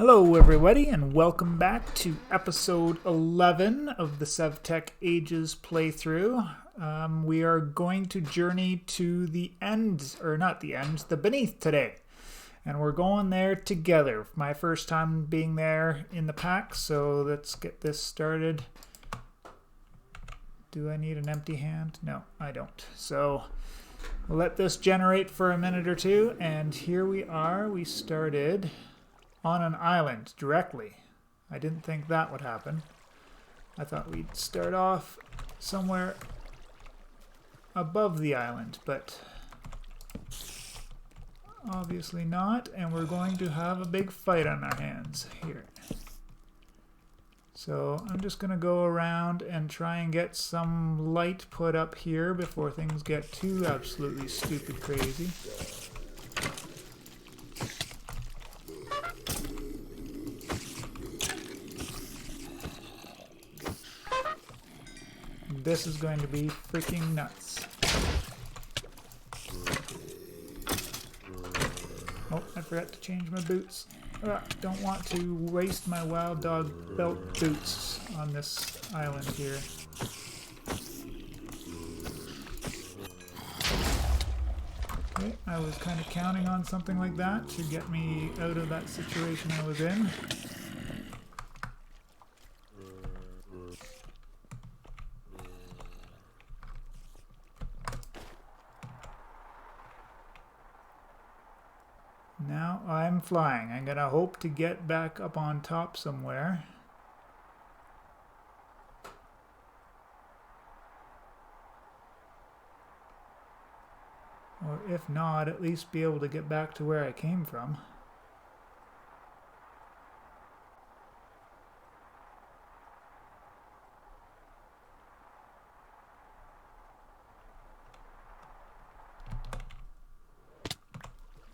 Hello everybody and welcome back to episode 11 of the SevTech Ages playthrough. We are going to journey to the end, or not the end, the beneath today. And we're going there together. My first time being there in the pack, so let's get this started. Do I need an empty hand? No, I don't. So we'll let this generate for a minute or two, and here we are. We started on an island directly. I didn't think that would happen. I thought we'd start off somewhere above the island, but obviously not, and we're going to have a big fight on our hands here. So I'm just going to go around and try and get some light put up here before things get too absolutely stupid crazy. This is going to be freaking nuts. Oh, I forgot to change my boots. Don't want to waste my wild dog belt boots on this island here. Okay, I was kind of counting on something like that to get me out of that situation I was in. Now I'm flying. I'm gonna hope to get back up on top somewhere. Or if not, at least be able to get back to where I came from.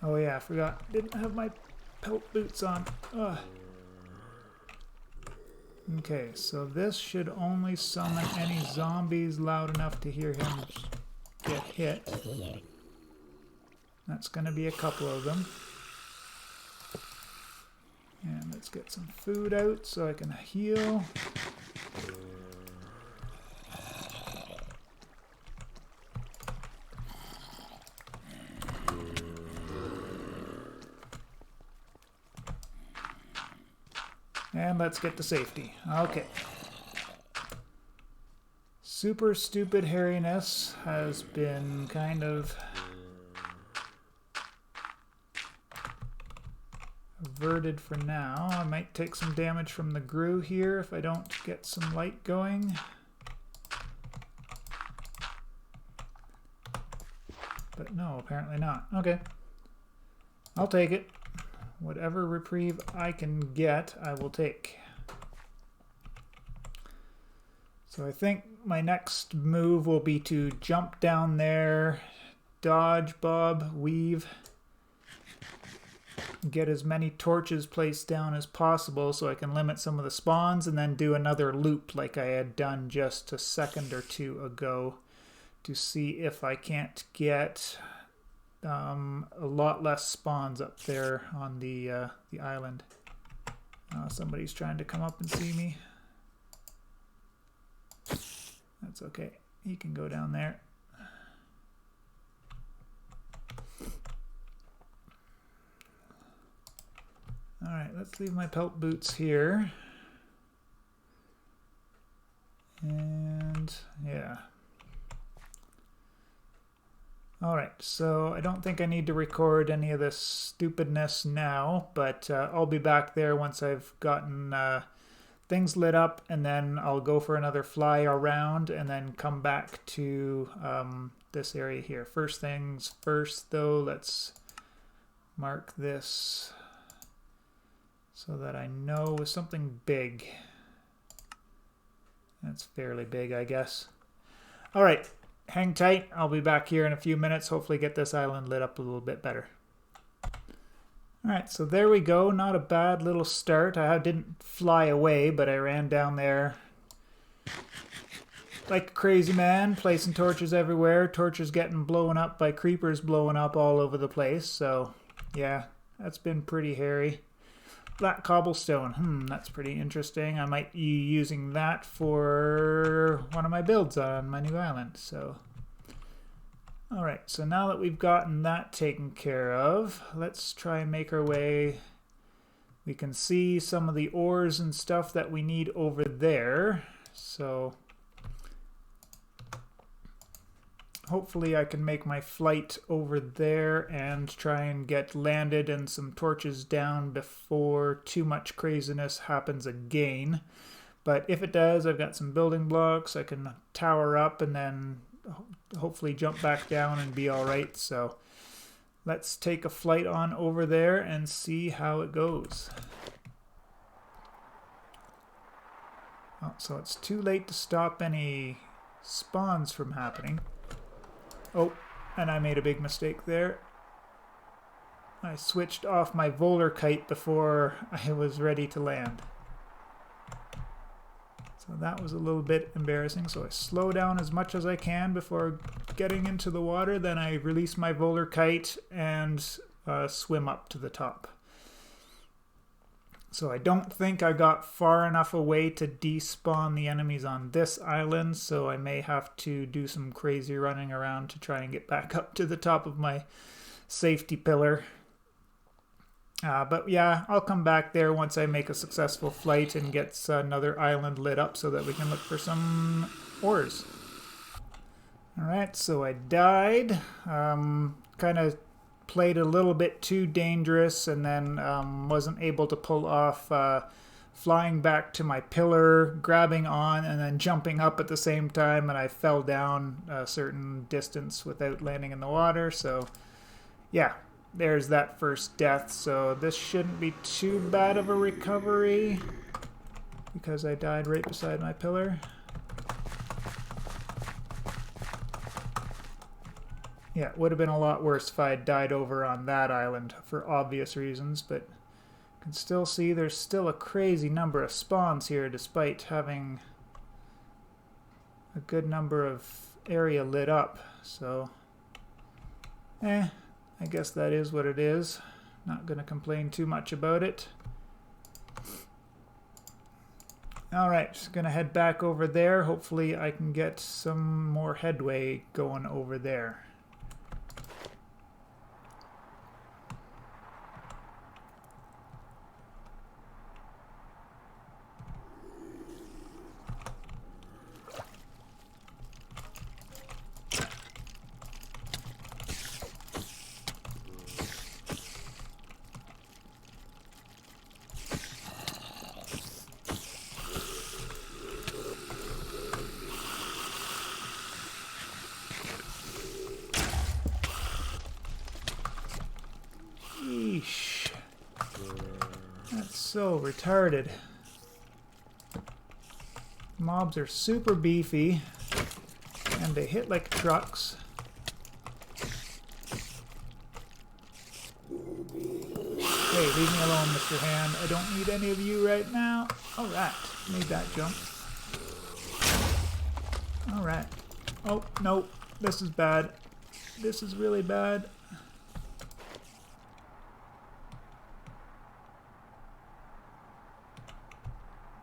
Oh yeah, I forgot. Didn't have my pelt boots on. Ugh. Okay, so this should only summon any zombies loud enough to hear him get hit. That's gonna be a couple of them. And let's get some food out so I can heal. And let's get to safety. Okay. Super stupid hairiness has been kind of averted for now. I might take some damage from the grue here if I don't get some light going. But no, apparently not. Okay. I'll take it. Whatever reprieve I can get, I will take. So I think my next move will be to jump down there, dodge, bob, weave, get as many torches placed down as possible so I can limit some of the spawns, and then do another loop like I had done just a second or two ago to see if I can't get a lot less spawns up there on the island. Somebody's trying to come up and see me. That's okay. He can go down there. Alright, let's leave my pelt boots here. And yeah. Alright, so I don't think I need to record any of this stupidness now, but I'll be back there once I've gotten things lit up, and then I'll go for another fly around and then come back to this area here. First things first though, let's mark this so that I know with something big. That's fairly big, I guess. Alright. Hang tight. I'll be back here in a few minutes. Hopefully get this island lit up a little bit better. Alright, so there we go. Not a bad little start. I didn't fly away, but I ran down there like a crazy man, placing torches everywhere. Torches getting blown up by creepers blowing up all over the place. So, yeah, that's been pretty hairy. black cobblestone. That's pretty interesting. I might be using that for one of my builds on my new island. So, alright, so now that we've gotten that taken care of, let's try and make our way. We can see some of the ores and stuff that we need over there. So hopefully I can make my flight over there and try and get landed and some torches down before too much craziness happens again. But if it does, I've got some building blocks. I can tower up and then hopefully jump back down and be alright. So let's take a flight on over there and see how it goes. Oh, so it's too late to stop any spawns from happening. Oh, and I made a big mistake there. I switched off my Volar kite before I was ready to land. So that was a little bit embarrassing. So I slow down as much as I can before getting into the water. Then I release my Volar kite and swim up to the top. So I don't think I got far enough away to despawn the enemies on this island, so I may have to do some crazy running around to try and get back up to the top of my safety pillar. But yeah, I'll come back there once I make a successful flight and get another island lit up so that we can look for some ores. Alright, so I died. Kind of played a little bit too dangerous and then wasn't able to pull off flying back to my pillar, grabbing on and then jumping up at the same time, and I fell down a certain distance without landing in the water. So yeah, there's that first death. So this shouldn't be too bad of a recovery because I died right beside my pillar. Yeah, it would have been a lot worse if I had died over on that island for obvious reasons, but you can still see there's still a crazy number of spawns here despite having a good number of area lit up. So, I guess that is what it is. Not going to complain too much about it. Alright, going to head back over there. Hopefully I can get some more headway going over there. Yeesh. That's so retarded. Mobs are super beefy and they hit like trucks. Hey, leave me alone, Mr. Hand. I don't need any of you right now. Alright, made that jump. Alright. Oh, no. This is bad. This is really bad.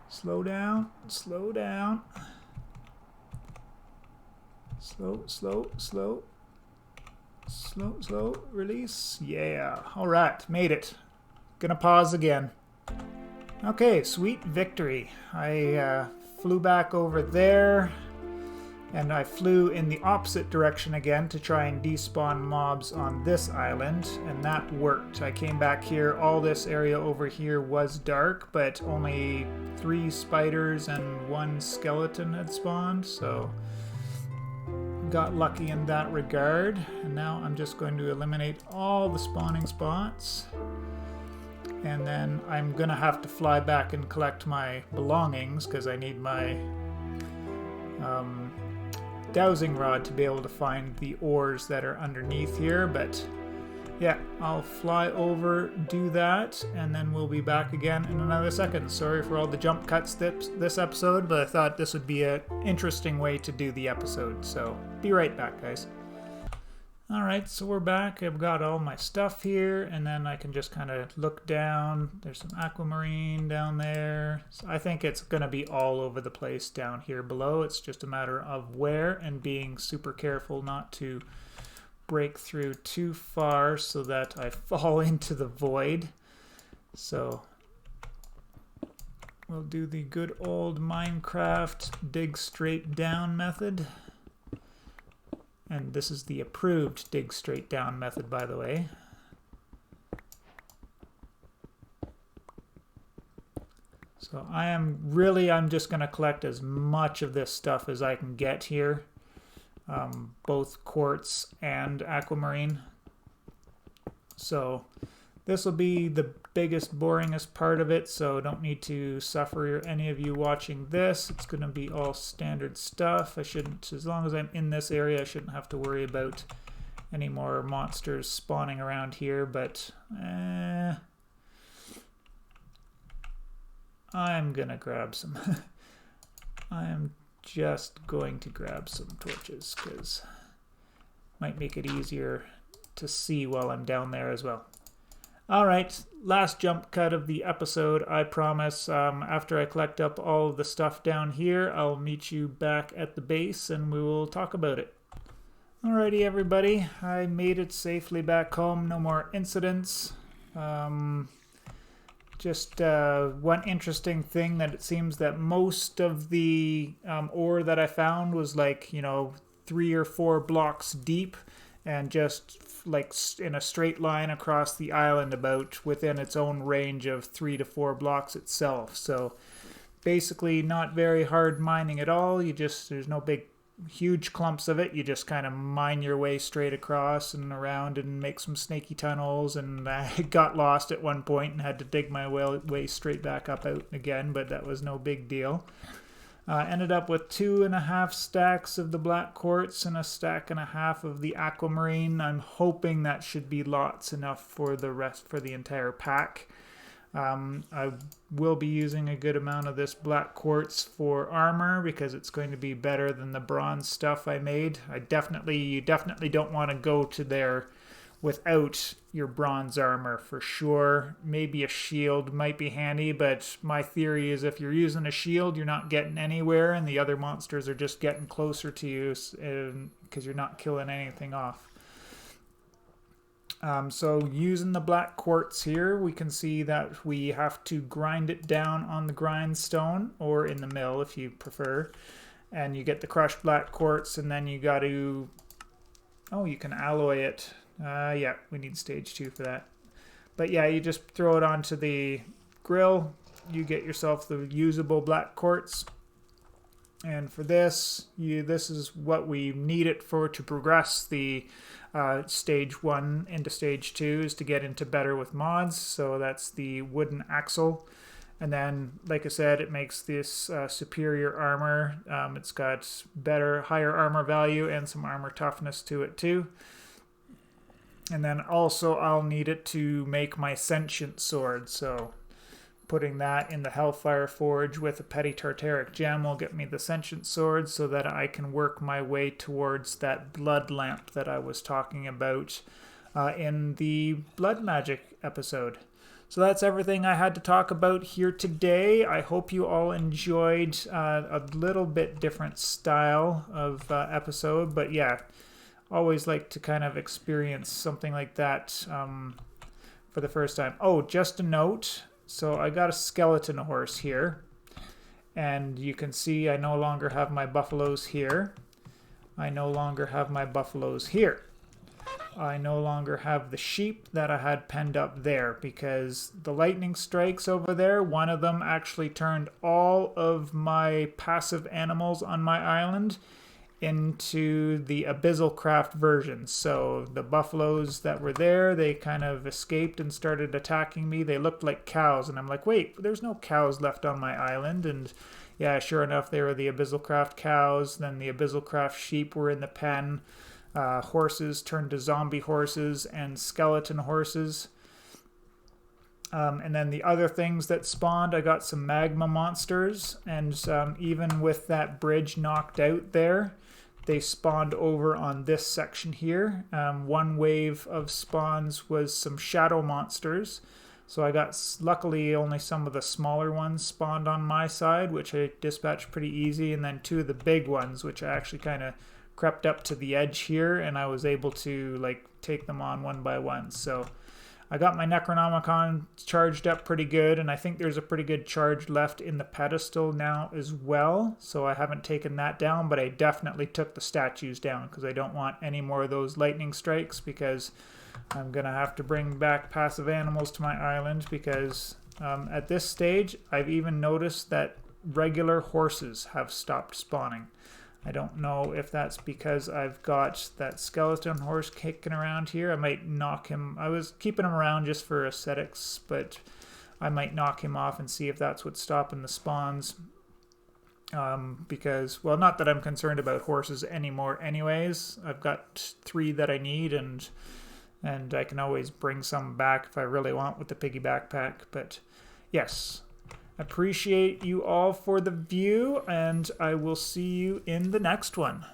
Slow down. Slow down. Slow, slow, slow. Slow, slow. Release. Yeah. Alright, made it. Gonna pause again. Okay, sweet victory. I flew back over there, and I flew in the opposite direction again to try and despawn mobs on this island, and that worked. I came back here. All this area over here was dark, but only 3 spiders and 1 skeleton had spawned, so got lucky in that regard. And now I'm just going to eliminate all the spawning spots. And then I'm gonna have to fly back and collect my belongings because I need my dowsing rod to be able to find the ores that are underneath here. But yeah, I'll fly over, do that, and then we'll be back again in another second. Sorry for all the jump cuts this episode, but I thought this would be an interesting way to do the episode. So be right back, guys. Alright, so we're back. I've got all my stuff here, and then I can just kind of look down. There's some aquamarine down there. So I think it's going to be all over the place down here below. It's just a matter of where and being super careful not to break through too far so that I fall into the void. So we'll do the good old Minecraft dig straight down method. And this is the approved dig straight down method, by the way. So I'm just going to collect as much of this stuff as I can get here. Both quartz and aquamarine. So this will be the biggest, boringest part of it, so don't need to suffer any of you watching this. It's going to be all standard stuff. As long as I'm in this area, I shouldn't have to worry about any more monsters spawning around here, but I'm going to grab some. I am just going to grab some torches, because it might make it easier to see while I'm down there as well. Alright, last jump cut of the episode, I promise. After I collect up all of the stuff down here, I'll meet you back at the base and we will talk about it. Alrighty everybody, I made it safely back home, no more incidents. Just one interesting thing, that it seems that most of the ore that I found was like, 3 or 4 blocks deep and just like in a straight line across the island, about within its own range of 3 to 4 blocks itself. So basically not very hard mining at all. There's no big huge clumps of it. You just kind of mine your way straight across and around and make some snaky tunnels, and I got lost at one point and had to dig my way straight back up out again, but that was no big deal. Ended up with 2.5 stacks of the black quartz and 1.5 stacks of the aquamarine. I'm hoping that should be lots enough for the entire pack. I will be using a good amount of this black quartz for armor because it's going to be better than the bronze stuff I made. You definitely don't want to go to there without your bronze armor for sure. Maybe a shield might be handy, but my theory is if you're using a shield, you're not getting anywhere and the other monsters are just getting closer to you because you're not killing anything off. So using the black quartz here, we can see that we have to grind it down on the grindstone or in the mill if you prefer. And you get the crushed black quartz, and then you got to... Oh, you can alloy it. Yeah, we need stage 2 for that. But yeah, you just throw it onto the grill. You get yourself the usable black quartz. And for this is what we need it for to progress the stage 1 into stage 2, is to get into better with mods. So that's the wooden axle. And then, like I said, it makes this superior armor. It's got higher armor value and some armor toughness to it too. And then also I'll need it to make my sentient sword. So putting that in the Hellfire Forge with a Petty Tartaric Gem will get me the sentient sword so that I can work my way towards that blood lamp that I was talking about in the blood magic episode. So that's everything I had to talk about here today. I hope you all enjoyed a little bit different style of episode, but yeah, always like to kind of experience something like that for the first time. Oh, just a note. So I got a skeleton horse here, and you can see I no longer have my buffaloes here. I no longer have my buffaloes here. I no longer have the sheep that I had penned up there because the lightning strikes over there. One of them actually turned all of my passive animals on my island into the Abyssal Craft version. So the buffaloes that were there, they kind of escaped and started attacking me. They looked like cows, and I'm like, wait, there's no cows left on my island. And yeah, sure enough, they were the Abyssal Craft cows. Then the Abyssal Craft sheep were in the pen. Horses turned to zombie horses and skeleton horses. And then the other things that spawned, I got some magma monsters. And even with that bridge knocked out there, they spawned over on this section here. One wave of spawns was some shadow monsters. So I got, luckily, only some of the smaller ones spawned on my side, which I dispatched pretty easy, and then two of the big ones, which I actually kind of crept up to the edge here, and I was able to like take them on one by one. So I got my Necronomicon charged up pretty good, and I think there's a pretty good charge left in the pedestal now as well. So I haven't taken that down, but I definitely took the statues down because I don't want any more of those lightning strikes, because I'm going to have to bring back passive animals to my island, because at this stage I've even noticed that regular horses have stopped spawning. I don't know if that's because I've got that skeleton horse kicking around here. I might knock him. I was keeping him around just for aesthetics, but I might knock him off and see if that's what's stopping the spawns. Because, well, not that I'm concerned about horses anymore anyways. I've got 3 that I need, and I can always bring some back if I really want with the piggy backpack. But yes, appreciate you all for the view, and I will see you in the next one.